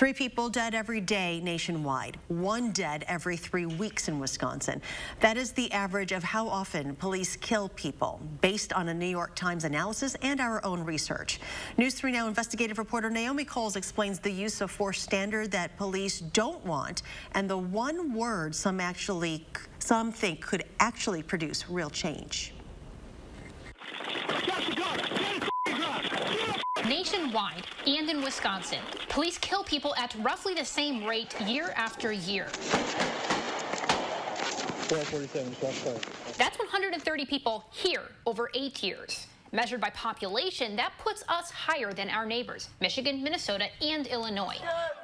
3 people dead every day nationwide, 1 dead every 3 weeks in Wisconsin. That is the average of how often police kill people, based on a New York Times analysis and our own research. News 3 Now investigative reporter Naomi Coles explains the use of force standard that police don't want, and the one word some think could actually produce real change. Nationwide and in Wisconsin, police kill people at roughly the same rate year after year. 1247, That's 130 people here over 8 years. Measured by population, that puts us higher than our neighbors, Michigan, Minnesota, and Illinois.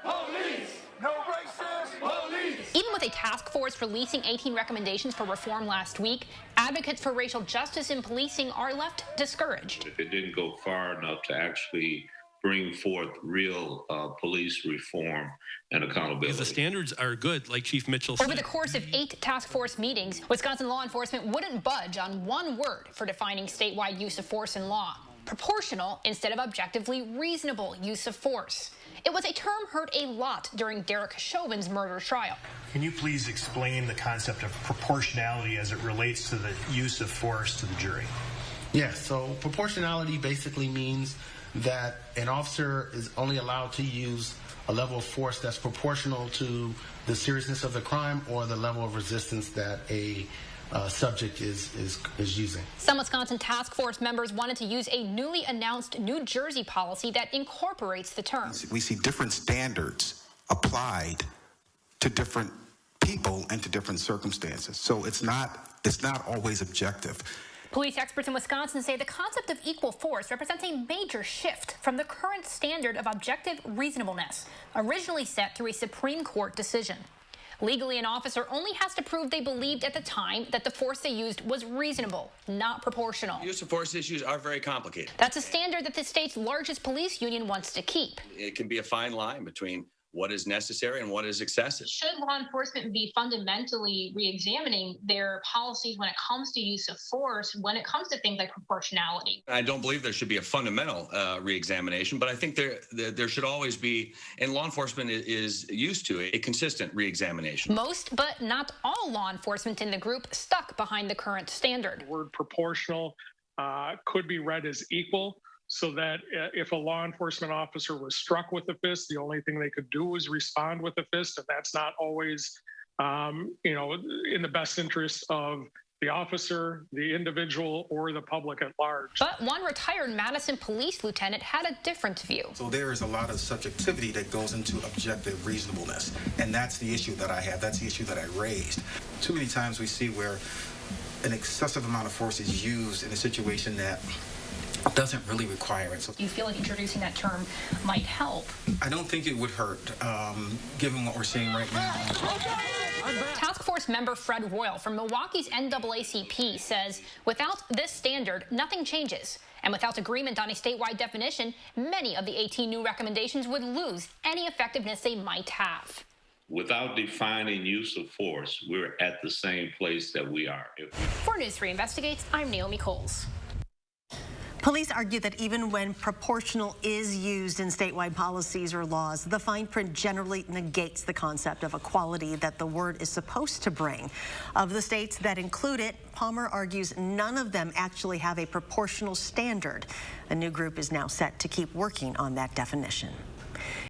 Police! No racist! Police! Even with a task force releasing 18 recommendations for reform last week, advocates for racial justice in policing are left discouraged. If it didn't go far enough to actually bring forth real police reform and accountability. The standards are good, like Chief Mitchell said. Over the course of 8 task force meetings, Wisconsin law enforcement wouldn't budge on one word for defining statewide use of force in law: proportional instead of objectively reasonable use of force. It was a term heard a lot during Derek Chauvin's murder trial. Can you please explain the concept of proportionality as it relates to the use of force to the jury? Yes, so proportionality basically means that an officer is only allowed to use a level of force that's proportional to the seriousness of the crime or the level of resistance that a subject is using. Some Wisconsin task force members wanted to use a newly announced New Jersey policy that incorporates the term. We see different standards applied to different people and to different circumstances. So it's not always objective. Police experts in Wisconsin say the concept of equal force represents a major shift from the current standard of objective reasonableness, originally set through a Supreme Court decision. Legally, an officer only has to prove they believed at the time that the force they used was reasonable, not proportional. Use of force issues are very complicated. That's a standard that the state's largest police union wants to keep. It can be a fine line between what is necessary and what is excessive. Should law enforcement be fundamentally re-examining their policies when it comes to use of force, when it comes to things like proportionality? I don't believe there should be a fundamental re-examination, but I think there should always be, and law enforcement is used to a consistent re-examination. Most, but not all law enforcement in the group stuck behind the current standard. The word proportional could be read as equal, so that if a law enforcement officer was struck with a fist, the only thing they could do was respond with a fist, and that's not always, in the best interest of the officer, the individual, or the public at large. But one retired Madison police lieutenant had a different view. So there is a lot of subjectivity that goes into objective reasonableness, and that's the issue that I have. That's the issue that I raised. Too many times we see where an excessive amount of force is used in a situation that doesn't really require it. So you feel like introducing that term might help? I don't think it would hurt, given what we're seeing right now. Task Force member Fred Royal from Milwaukee's NAACP says without this standard, nothing changes. And without agreement on a statewide definition, many of the 18 new recommendations would lose any effectiveness they might have. Without defining use of force, we're at the same place that we are. For News 3 Investigates, I'm Naomi Coles. Police argue that even when proportional is used in statewide policies or laws, the fine print generally negates the concept of equality that the word is supposed to bring. Of the states that include it, Palmer argues none of them actually have a proportional standard. A new group is now set to keep working on that definition.